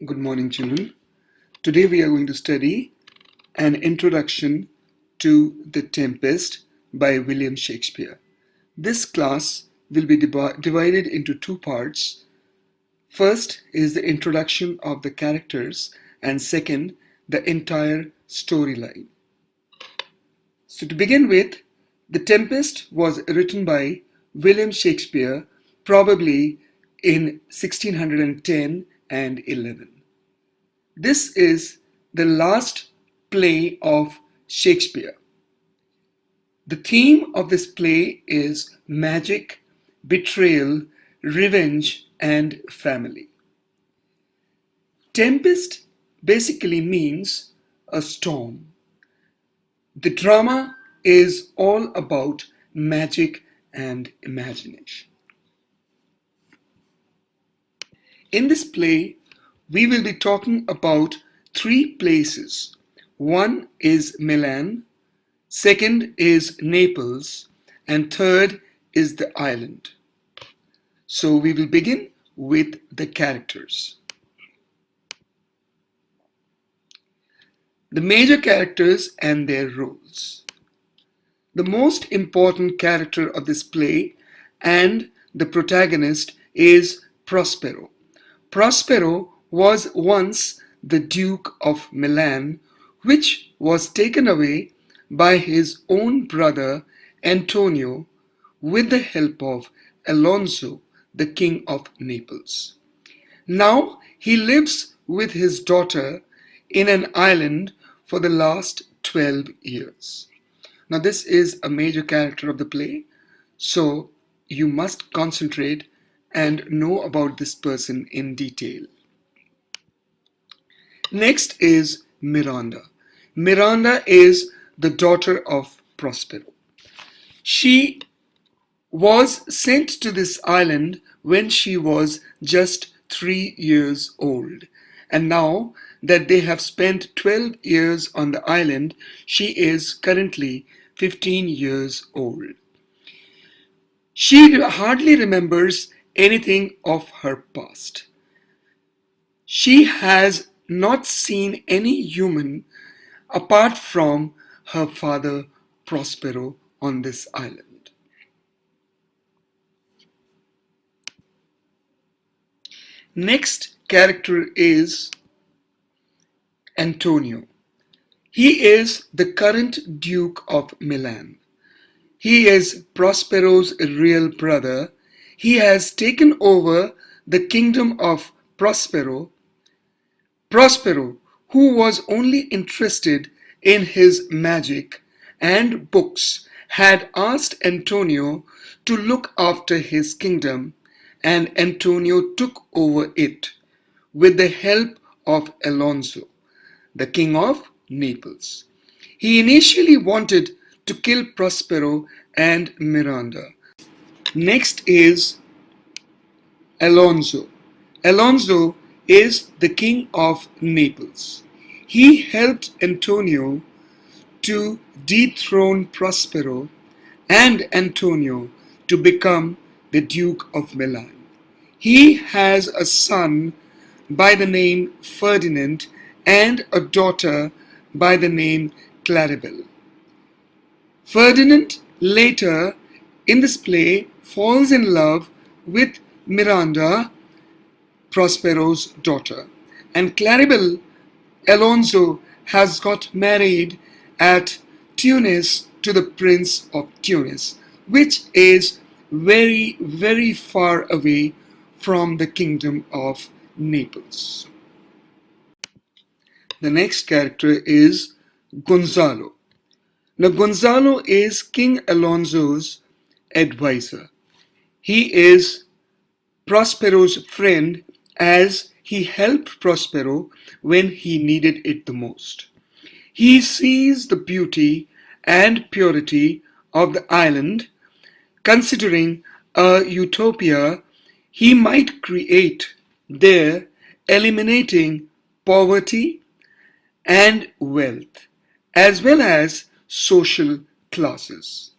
Good morning, children. Today we are going to study An Introduction to the Tempest by William Shakespeare. This class will be divided into two parts. First is the introduction of the characters, and second, the entire storyline. So to begin with, The Tempest was written by William Shakespeare probably in 1610 and 11. This is the last play of Shakespeare. The theme of this play is magic, betrayal, revenge, and family. Tempest basically means a storm. The drama is all about magic and imagination. In this play, we will be talking about three places. One is Milan, second is Naples, and third is the island. So we will begin with the characters. The major characters and their roles. The most important character of this play and the protagonist is Prospero. Prospero was once the Duke of Milan, which was taken away by his own brother Antonio with the help of Alonso, the King of Naples. Now he lives with his daughter in an island for the last 12 years. Now this is a major character of the play, so you must concentrate and know about this person in detail. Next is Miranda. Miranda is the daughter of Prospero. She was sent to this island when she was just 3 years old. And now that they have spent 12 years on the island, she is currently 15 years old. She hardly remembers anything of her past. She has not seen any human apart from her father Prospero on this island. Next character is Antonio. He is the current Duke of Milan. He is Prospero's real brother. He has taken over the kingdom of Prospero. Prospero, who was only interested in his magic and books, had asked Antonio to look after his kingdom, and Antonio took over it with the help of Alonso, the king of Naples. He initially wanted to kill Prospero and Miranda. Next is Alonso. Alonso is the king of Naples. He helped Antonio to dethrone Prospero and Antonio to become the Duke of Milan. He has a son by the name Ferdinand and a daughter by the name Claribel. Ferdinand later in this play falls in love with Miranda, Prospero's daughter, and Claribel Alonso has got married at Tunis to the Prince of Tunis, which is very, very far away from the kingdom of Naples. The next character is Gonzalo. Now Gonzalo is King Alonso's advisor. He is Prospero's friend as he helped Prospero when he needed it the most. He sees the beauty and purity of the island, considering a utopia he might create there, eliminating poverty and wealth, as well as social classes.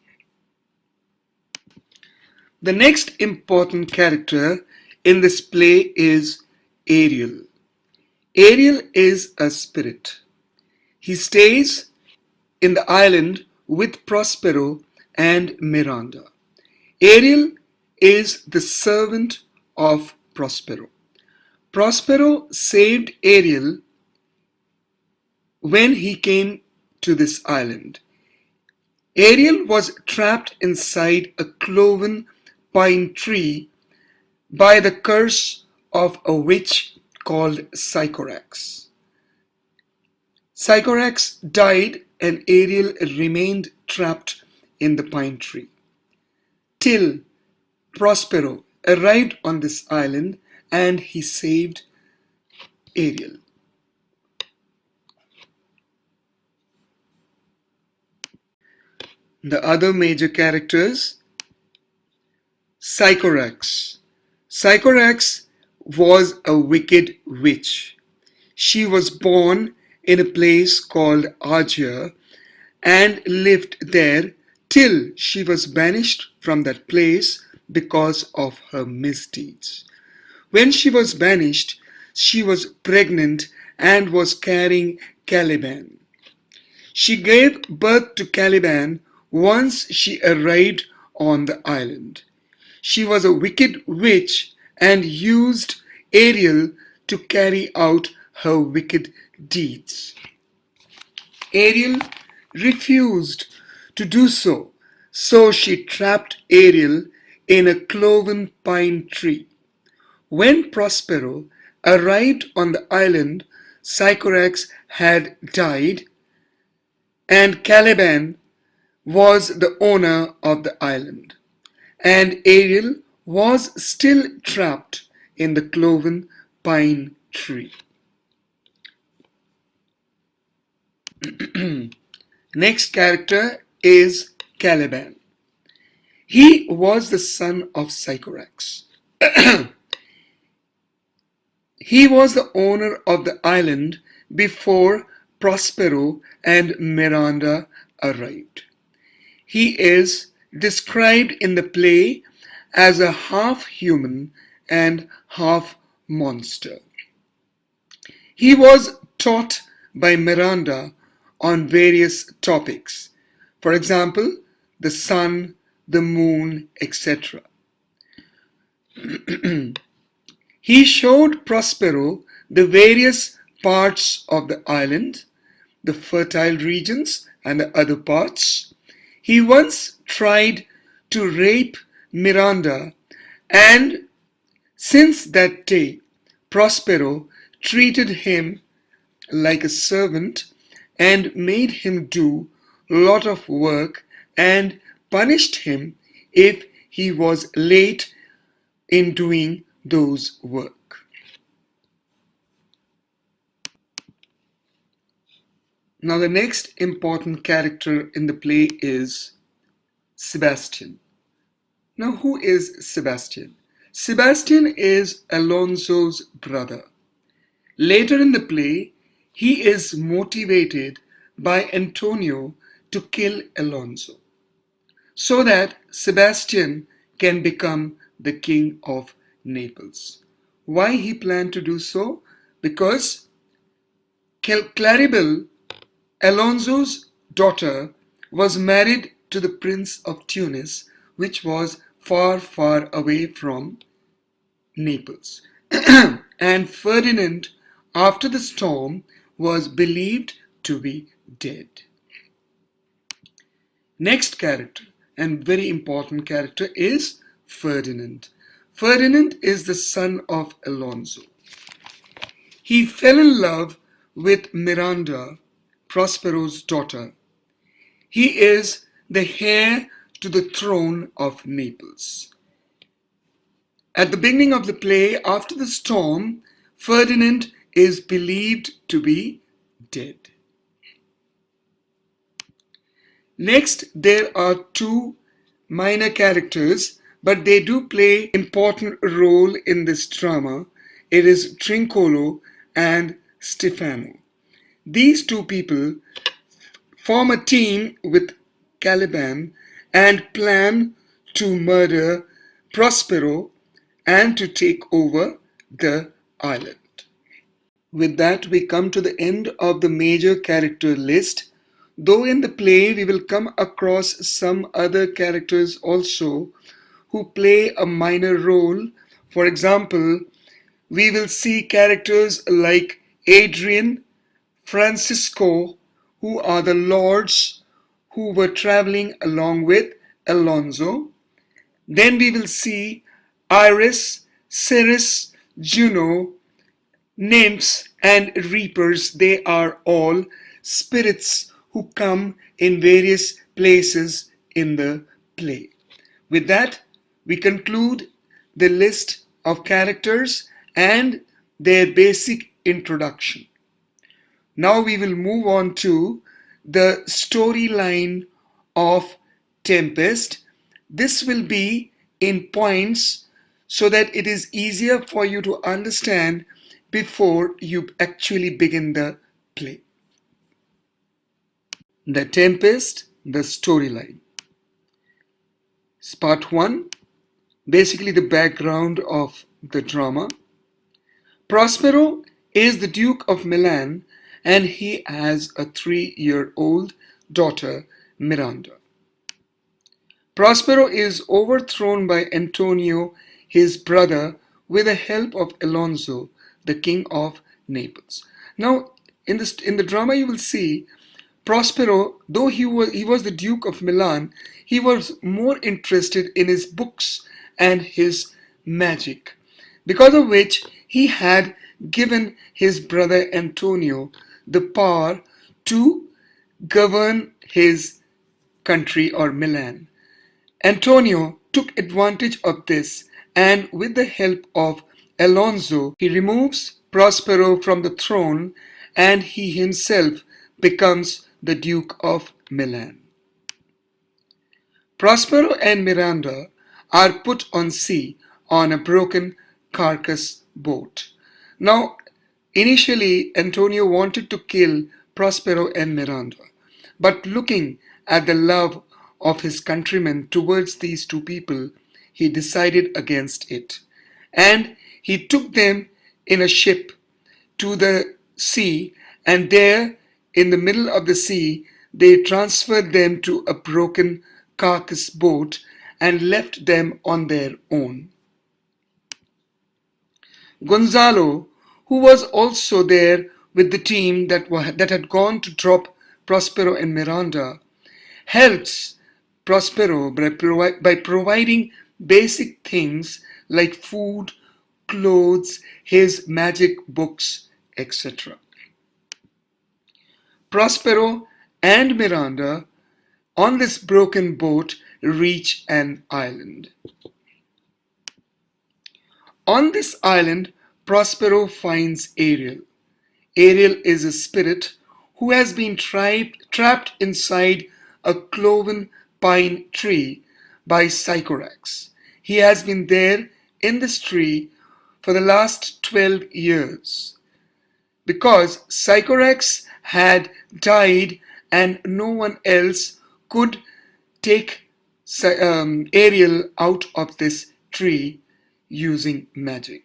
The next important character in this play is Ariel. Ariel is a spirit. He stays in the island with Prospero and Miranda. Ariel is the servant of Prospero. Prospero saved Ariel when he came to this island. Ariel was trapped inside a cloven pine tree by the curse of a witch called Sycorax. Sycorax died and Ariel remained trapped in the pine tree till Prospero arrived on this island and he saved Ariel. The other major characters, Sycorax. Sycorax was a wicked witch. She was born in a place called Argia and lived there till she was banished from that place because of her misdeeds. When she was banished, she was pregnant and was carrying Caliban. She gave birth to Caliban once she arrived on the island. She was a wicked witch and used Ariel to carry out her wicked deeds. Ariel refused to do so, so she trapped Ariel in a cloven pine tree. When Prospero arrived on the island, Sycorax had died and Caliban was the owner of the island, and Ariel was still trapped in the cloven pine tree. Next character is Caliban. He was the son of Sycorax. He was the owner of the island before Prospero and Miranda arrived. He is described in the play as a half human and half monster. He was taught by Miranda on various topics, for example, the sun, the moon, etc. He showed Prospero the various parts of the island, the fertile regions and the other parts. He once tried to rape Miranda, and since that day, Prospero treated him like a servant and made him do a lot of work and punished him if he was late in doing those work. Now the next important character in the play is Sebastian. Now who is Sebastian? Sebastian is Alonso's brother. Later in the play, he is motivated by Antonio to kill Alonso so that Sebastian can become the king of Naples. Why he planned to do so? Because Claribel, Alonso's daughter, was married to the Prince of Tunis, which was far, far away from Naples. And Ferdinand, after the storm, was believed to be dead. Next character, and very important character, is Ferdinand. Ferdinand is the son of Alonso. He fell in love with Miranda, Prospero's daughter. He is the heir to the throne of Naples. At the beginning of the play, after the storm, Ferdinand is believed to be dead. Next, there are two minor characters, but they do play an important role in this drama. It is Trincolo and Stefano. These two people form a team with Caliban and plan to murder Prospero and to take over the island. With that, we come to the end of the major character list. Though in the play we will come across some other characters also who play a minor role. For example, we will see characters like Adrian, Francisco, who are the lords who were traveling along with Alonso. Then we will see Iris, Ceres, Juno, nymphs and reapers. They are all spirits who come in various places in the play. With that, we conclude the list of characters and their basic introduction. Now we will move on to the storyline of Tempest. This will be in points so that it is easier for you to understand before you actually begin the play. The Tempest, the storyline. Part 1, basically the background of the drama. Prospero is the Duke of Milan and he has a 3-year-old daughter, Miranda. Prospero is overthrown by Antonio, his brother, with the help of Alonso, the king of Naples. Now, in the drama, you will see Prospero, though he was the Duke of Milan, he was more interested in his books and his magic, because of which he had given his brother Antonio the power to govern his country or Milan. Antonio took advantage of this, and with the help of Alonso, he removes Prospero from the throne and he himself becomes the Duke of Milan. Prospero and Miranda are put on sea on a broken carcass boat. Now, initially, Antonio wanted to kill Prospero and Miranda, but looking at the love of his countrymen towards these two people, he decided against it. And he took them in a ship to the sea, and there, in the middle of the sea, they transferred them to a broken carcass boat and left them on their own. Gonzalo, who was also there with the team that had gone to drop Prospero and Miranda, helps Prospero by providing basic things like food, clothes, his magic books, etc. Prospero and Miranda on this broken boat reach an island. On this island, Prospero finds Ariel. Ariel is a spirit who has been trapped inside a cloven pine tree by Sycorax. He has been there in this tree for the last 12 years because Sycorax had died and no one else could take Ariel out of this tree using magic.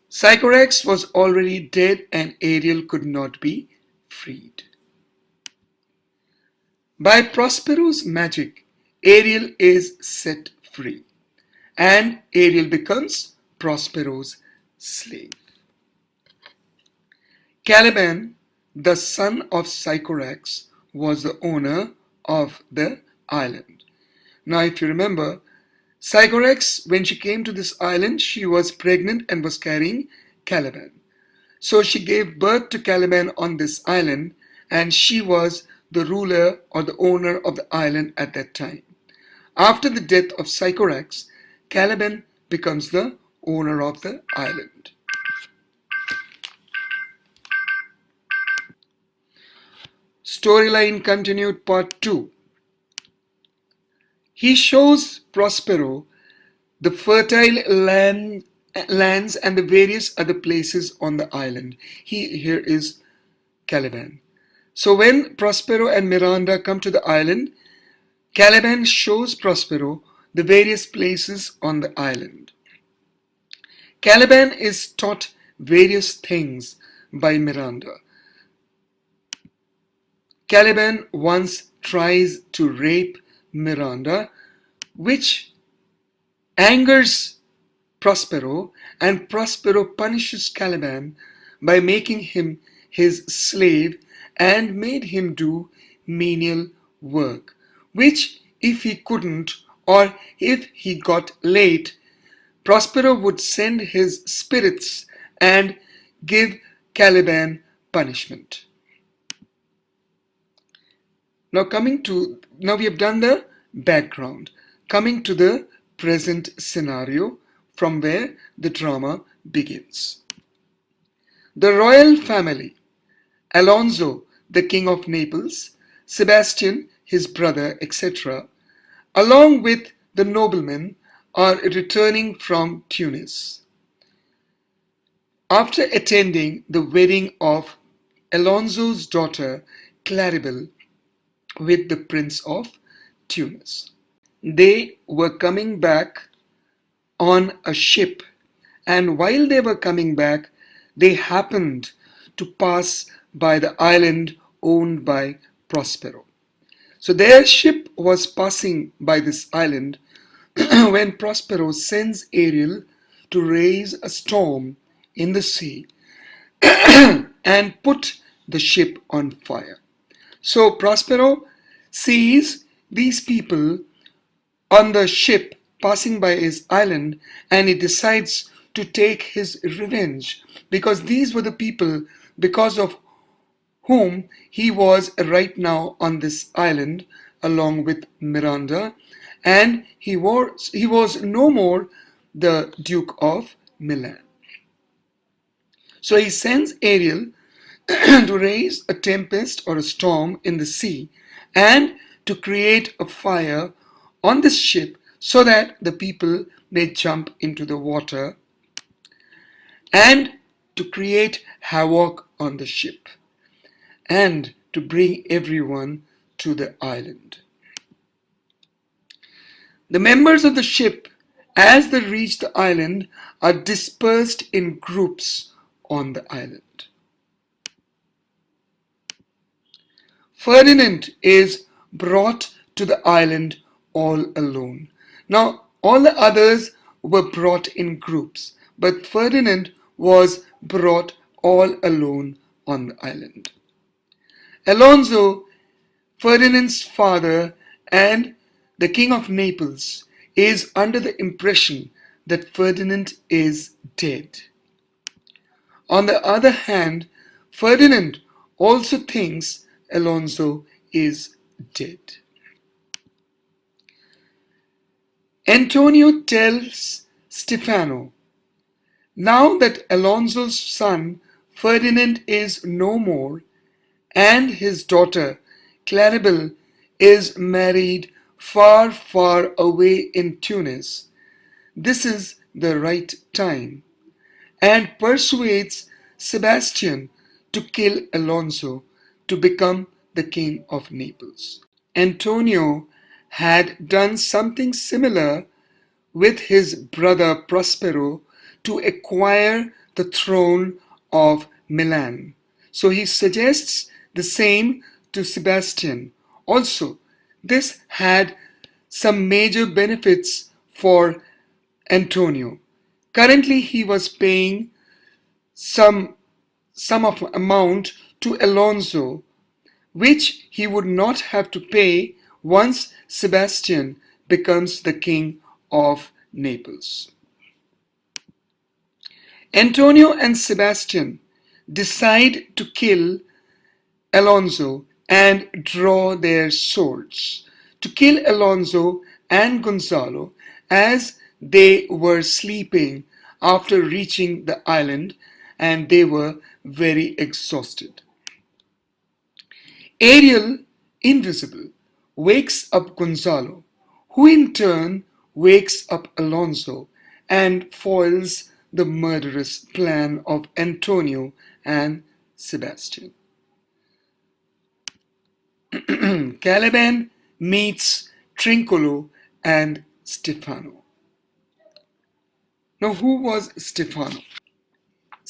Sycorax was already dead and Ariel could not be freed. By Prospero's magic, Ariel is set free and Ariel becomes Prospero's slave. Caliban, the son of Sycorax, was the owner of the island. Now, if you remember, Sycorax, when she came to this island, she was pregnant and was carrying Caliban. So she gave birth to Caliban on this island, and she was the ruler or the owner of the island at that time. After the death of Sycorax, Caliban becomes the owner of the island. Storyline continued, part 2. He shows Prospero the fertile lands and the various other places on the island. Here is Caliban. So when Prospero and Miranda come to the island, Caliban shows Prospero the various places on the island. Caliban is taught various things by Miranda. Caliban once tries to rape Miranda, which angers Prospero, and Prospero punishes Caliban by making him his slave and made him do menial work, which if he couldn't or if he got late, Prospero would send his spirits and give Caliban punishment. Now we have done the background. Coming to the present scenario from where the drama begins. The royal family, Alonso, the king of Naples, Sebastian, his brother, etc., along with the noblemen, are returning from Tunis. After attending the wedding of Alonso's daughter Claribel with the Prince of Tunis. They were coming back on a ship, and while they were coming back, they happened to pass by the island owned by Prospero. So their ship was passing by this island when Prospero sends Ariel to raise a storm in the sea and put the ship on fire. So Prospero sees these people on the ship passing by his island, and he decides to take his revenge because these were the people because of whom he was right now on this island along with Miranda, and he was no more the Duke of Milan. So he sends Ariel to raise a tempest or a storm in the sea and to create a fire on this ship so that the people may jump into the water and to create havoc on the ship and to bring everyone to the island. The members of the ship, as they reach the island, are dispersed in groups on the island. Ferdinand is brought to the island all alone. Now, all the others were brought in groups, but Ferdinand was brought all alone on the island. Alonso, Ferdinand's father and the King of Naples, is under the impression that Ferdinand is dead. On the other hand, Ferdinand also thinks Alonso is dead. Antonio tells Stefano, now that Alonso's son Ferdinand is no more and his daughter Claribel is married far, far away in Tunis, this is the right time, and persuades Sebastian to kill Alonso to become the king of Naples. Antonio had done something similar with his brother Prospero to acquire the throne of Milan. So he suggests the same to Sebastian. Also, this had some major benefits for Antonio. Currently, he was paying some of amount to Alonso, which he would not have to pay once Sebastian becomes the king of Naples. Antonio and Sebastian decide to kill Alonso and draw their swords to kill Alonso and Gonzalo as they were sleeping after reaching the island, and they were very exhausted. Ariel, invisible, wakes up Gonzalo, who in turn wakes up Alonso and foils the murderous plan of Antonio and Sebastian. Caliban meets Trincolo and Stefano. Now, who was Stefano?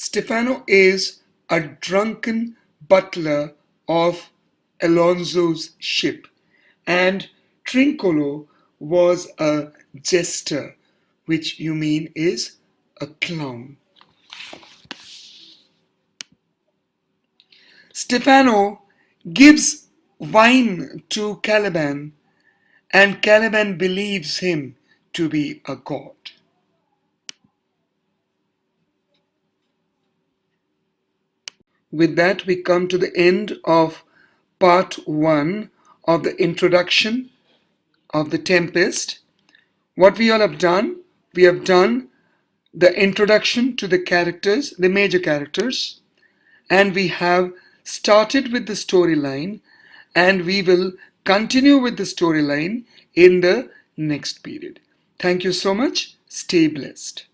Stefano is a drunken butler of Alonso's ship, and Trincolo was a jester, which you mean is a clown. Stefano gives wine to Caliban, and Caliban believes him to be a god. With that, we come to the end of part 1 of the introduction of the Tempest. What we all have done, we have done the introduction to the characters, the major characters, and we have started with the storyline, and we will continue with the storyline in the next period. Thank you so much. Stay blessed.